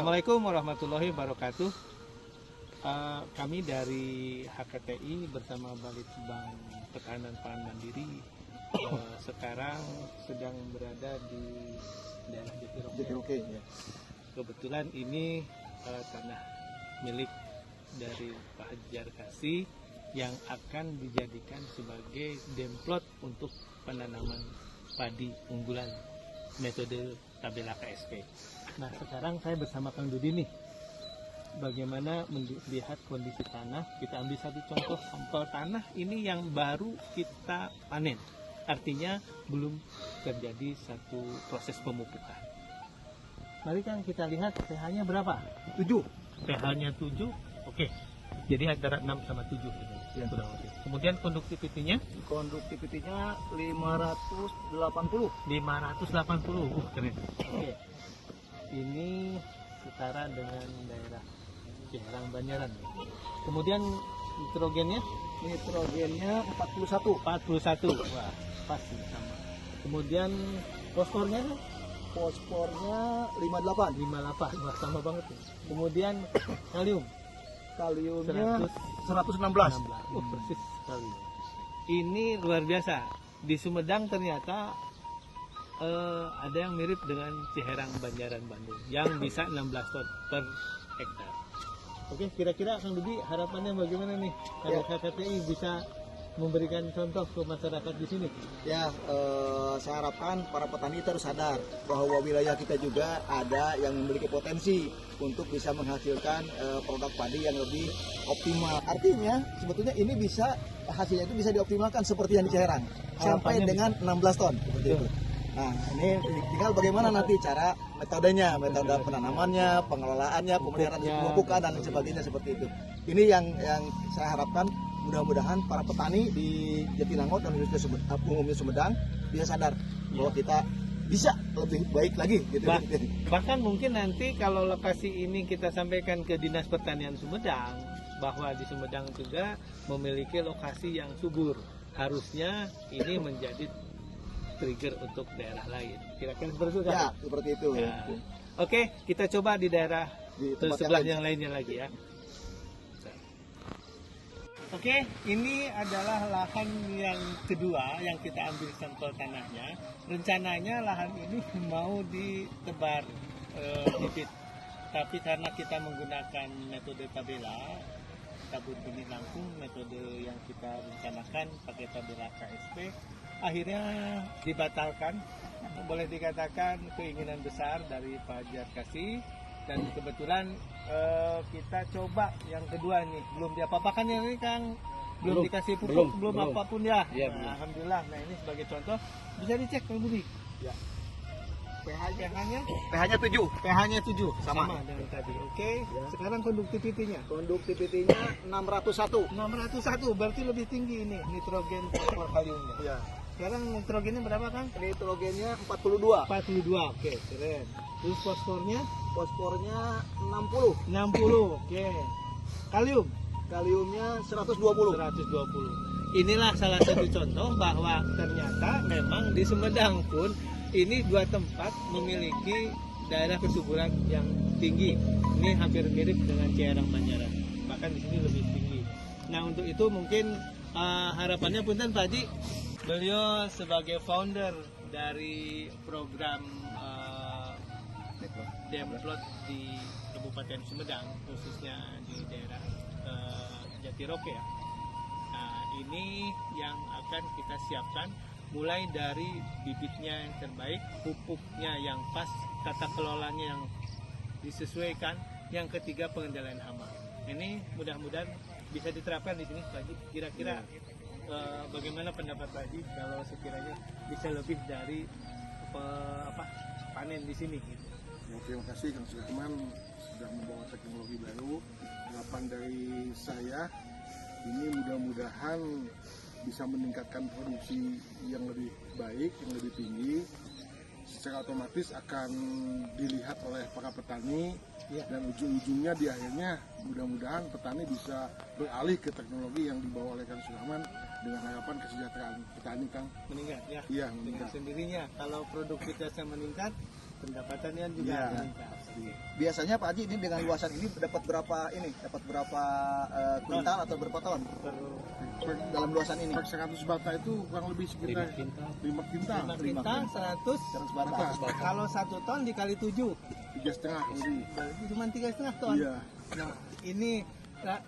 Assalamualaikum warahmatullahi wabarakatuh. Kami dari HKTI bersama Balitbang Pertahanan Pangan Mandiri sekarang sedang berada di daerah Jatiroke. Ya. Kebetulan ini tanah milik dari Pak Hajar Kasih yang akan dijadikan sebagai demplot untuk penanaman padi unggulan metode tabela KSP. Nah, sekarang saya bersama Kang Dudi nih. Bagaimana melihat kondisi tanah? Kita ambil satu contoh sampel tanah ini yang baru kita panen. Artinya belum terjadi satu proses pemupukan. Mari Kang kita lihat pH-nya berapa? 7. pH-nya 7. Oke. Jadi antara 6 sama 7 gitu. Ya, sudah oke. Kemudian konduktivitinya? Konduktivitinya 580. 580. Keren. Oke. Ini setara dengan daerah Ciherang Banjaran. Kemudian nitrogennya? Nitrogennya 41. 41. Wah, pas ini sama. Kemudian fosfornya? Fosfornya 58. 58. Wah, sama banget ya. Kemudian kalium? Kaliumnya 116. Oh, persis sekali. Ini luar biasa. Di Sumedang ternyata ada yang mirip dengan Ciherang Banjaran Bandung yang bisa 16 ton per hektar. Oke, kira-kira Kang Dudi harapannya bagaimana nih agar HKTI bisa memberikan contoh ke masyarakat di sini? Ya, saya harapkan para petani terus sadar bahwa wilayah kita juga ada yang memiliki potensi untuk bisa menghasilkan produk padi yang lebih optimal. Artinya sebetulnya ini bisa hasilnya itu bisa dioptimalkan seperti yang di Ciherang sampai dengan 16 ton seperti itu. Nah, ini tinggal bagaimana nanti cara metodenya, metode penanamannya, pengelolaannya, pemeliharaan pemupukan dan sebagainya seperti itu. Ini yang saya harapkan mudah-mudahan para petani di Jatinangor dan umumnya Sumedang bisa sadar bahwa kita bisa lebih baik lagi gitu. Bahkan mungkin nanti kalau lokasi ini kita sampaikan ke Dinas Pertanian Sumedang bahwa di Sumedang juga memiliki lokasi yang subur. Harusnya ini menjadi trigger untuk daerah lain. Kira-kira seperti itu kan? Ya, seperti itu. Ya. Oke, kita coba di daerah sebelah yang lainnya lagi ya. Oke, ini adalah lahan yang kedua yang kita ambil sampel tanahnya. Rencananya lahan ini mau ditebar bibit, tapi karena kita menggunakan metode tabela, tabur benih langsung, metode yang kita rencanakan pakai tabela KSP, akhirnya dibatalkan. Boleh dikatakan keinginan besar dari Pak Hajar Kasih, dan kebetulan kita coba yang kedua nih, belum diapa-apakan ya ini Kang, belum dikasih pupuk, belum apapun ya. Nah, alhamdulillah. Nah, ini sebagai contoh bisa dicek Kang Budi. Ya. pH-nya 7. pH-nya 7 sama dengan tadi. Oke. Ya. Sekarang konduktivitinya. Konduktivitinya 601. 601 berarti lebih tinggi ini nitrogen fosfor kaliumnya. Ya. Sekarang nitrogennya berapa Kang? Nitrogennya 42. 42. Oke, keren. Terus fosfornya? Fosfornya 60. 60. Oke. Kalium? Kaliumnya 120. 120. Inilah salah satu contoh bahwa ternyata memang di Sumedang pun ini dua tempat memiliki daerah kesuburan yang tinggi. Ini hampir mirip dengan Ciherang Banjaran. Bahkan di sini lebih tinggi. Nah, untuk itu mungkin harapannya punten Pak Haji, beliau sebagai founder dari program Demplot di Kabupaten Sumedang, khususnya di daerah Jatiroke ya. Nah, ini yang akan kita siapkan mulai dari bibitnya yang terbaik, pupuknya yang pas, tata kelolanya yang disesuaikan, yang ketiga pengendalian hama. Ini mudah-mudahan bisa diterapkan di sini Pak Haji. Kira-kira bagaimana pendapat Pak Haji kalau sekiranya bisa lebih dari panen di sini gitu? Ya, terima kasih Kang Sulaiman sudah membawa teknologi baru. Harapan dari saya ini mudah-mudahan bisa meningkatkan produksi yang lebih baik, yang lebih tinggi. Secara otomatis akan dilihat oleh para petani dan ujung-ujungnya di akhirnya mudah-mudahan petani bisa beralih ke teknologi yang dibawa oleh Kang Sulaiman dengan harapan kesejahteraan petani Kang meningkat ya. Iya, dengan meningkat. sendirinya. Kalau produktivitasnya meningkat, pendapatannya juga Iya. meningkat. Biasanya Pak Haji ini dengan luasan ini dapat berapa kuintal atau berapa ton dalam luasan ini? Per 100 bata itu kurang lebih sekitar 5 kintal. 5 kintal 100. 100 bata. Kalau 1 ton dikali 7 3,5 lebih. berarti cuma 3,5 ton. Iya. Nah, ini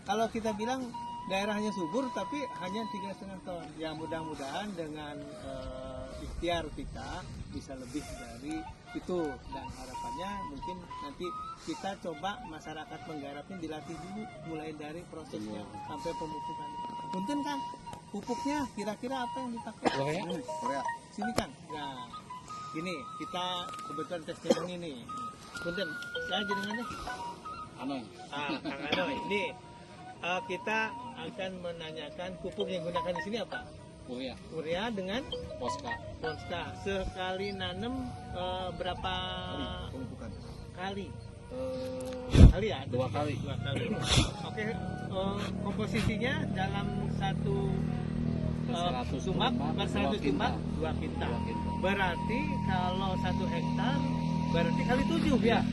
kalau kita bilang daerahnya subur tapi hanya 3,5 ton. Ya mudah-mudahan dengan ikhtiar kita bisa lebih dari itu, dan harapannya mungkin nanti kita coba masyarakat menggarapnya dilatih dulu mulai dari prosesnya sampai pemupukan. Punten Kang, pupuknya kira-kira apa yang dipakai? Korea. Sini Kang. Nah, ini kita kebetulan tesnya ini nih. Punten, saya jenengan deh. Anoy. Kang Anoy. Ini kita akan menanyakan pupuk yang digunakan di sini apa? Urea. Urea dengan Poska. Ponska. Sekali nanem berapa Pemupukan. kali? Kali ya? 2 kali. 2 kali. Oke, komposisinya dalam satu 100 sumak, sumak, 100 2 sumak kintal. 2 kintal. 2 kintal. Berarti kalau 1 hektar berarti kali 7 ya?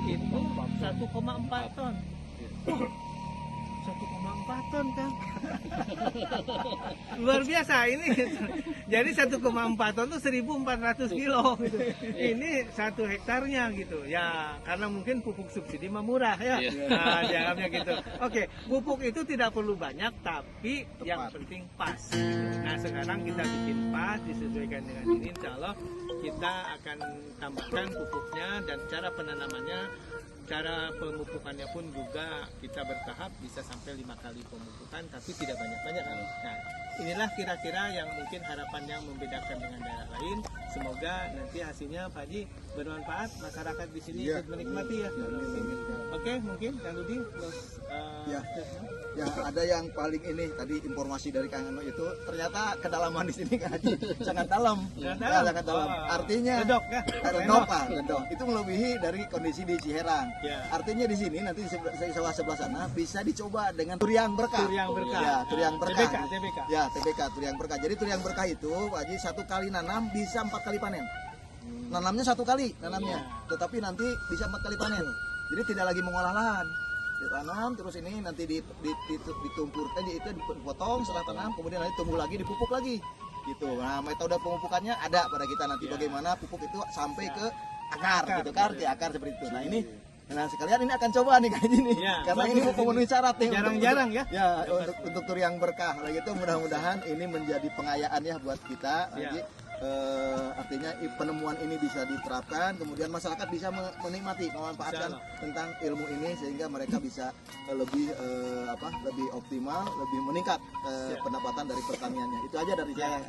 Itu 1,4 ton. 1,4 ton kan? Luar biasa ini. Jadi 1,4 ton itu 1.400 kilo gitu. Ini 1 hektarnya gitu. Ya, karena mungkin pupuk subsidi mah murah ya. Iya. Nah, dianggapnya gitu. Oke, pupuk itu tidak perlu banyak tapi yang penting pas. Nah, sekarang kita bikin pas disesuaikan dengan ini. Insya Allah kita akan tambahkan pupuknya dan cara penanamannya. Cara pemupukannya pun juga kita bertahap, bisa sampai 5 kali pemupukan tapi tidak banyak-banyak. Nah, inilah kira-kira yang mungkin harapan yang membedakan dengan daerah lain. Semoga nanti hasilnya Pak Haji bermanfaat, masyarakat di sini Iya. ikut menikmati ya. Oke, mungkin Kang Rudi Ya. Ya, ada yang paling ini tadi informasi dari Kang Ano itu ternyata kedalaman di sini Kang Haji sangat dalam. Sangat Ya, dalam. sangat dalam. Wah. Artinya Ledok ya. Redok, Pak, Redok. Itu melebihi dari kondisi di Ciherang. Ya. Artinya di sini nanti di sebelah sana bisa dicoba dengan turiang berkah. Turiang berkah. Ya, turiang berkah. TBK. Ya, TBK turiang berkah. Jadi turiang berkah itu Pak Haji 1 kali nanam bisa 4 kali panen. Nanamnya 1 kali nanamnya, tetapi nanti bisa 4 kali panen. Jadi tidak lagi mengolah lahan. Ditanam terus ini nanti ditumpur itu dipotong setelah tanam, kemudian nanti tumbuh lagi, dipupuk lagi. Gitu. Nah, metode pemupukannya ada pada kita nanti bagaimana pupuk itu sampai ke akar gitu kan, di akar seperti itu. Nah, ini sekalian ini akan coba nih kayak gini. Ya, Karena ini mau memenuhi syarat nih. Jarang-jarang ya. Ya, untuk turiang berkah. Nah, gitu mudah-mudahan ini menjadi pengayaan ya buat kita. Ya. Jadi, artinya penemuan ini bisa diterapkan, kemudian masyarakat bisa menikmati, memanfaatkan tentang ilmu ini sehingga mereka bisa lebih lebih optimal, lebih meningkat pendapatan dari pertaniannya. Itu aja dari saya.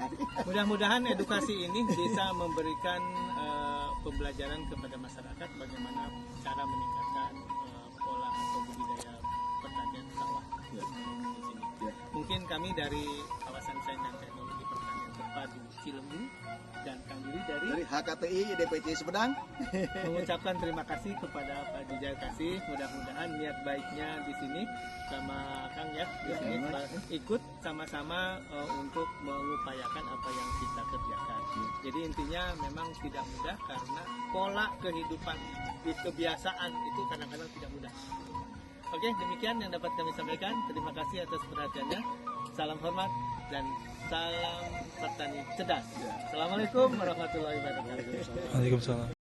Mudah-mudahan edukasi ini bisa memberikan pembelajaran kepada masyarakat bagaimana cara meningkatkan pola atau budidaya pertanian sawah di sini. Mungkin kami dari kawasan sains dan teknologi pertanian terpadu Cilembu dan Kang Diri dari HKTI DPC Sumedang mengucapkan terima kasih kepada Pak Dijal Kasih. Mudah-mudahan niat baiknya di sini sama Kang ya di sini ikut sama-sama untuk mengupayakan apa yang kita kerjakan. Jadi intinya memang tidak mudah karena pola kehidupan kebiasaan itu kadang-kadang tidak mudah. Oke, demikian yang dapat kami sampaikan. Terima kasih atas perhatiannya. Salam hormat dan salam petani cerdas. Assalamualaikum warahmatullahi wabarakatuh. Waalaikumsalam.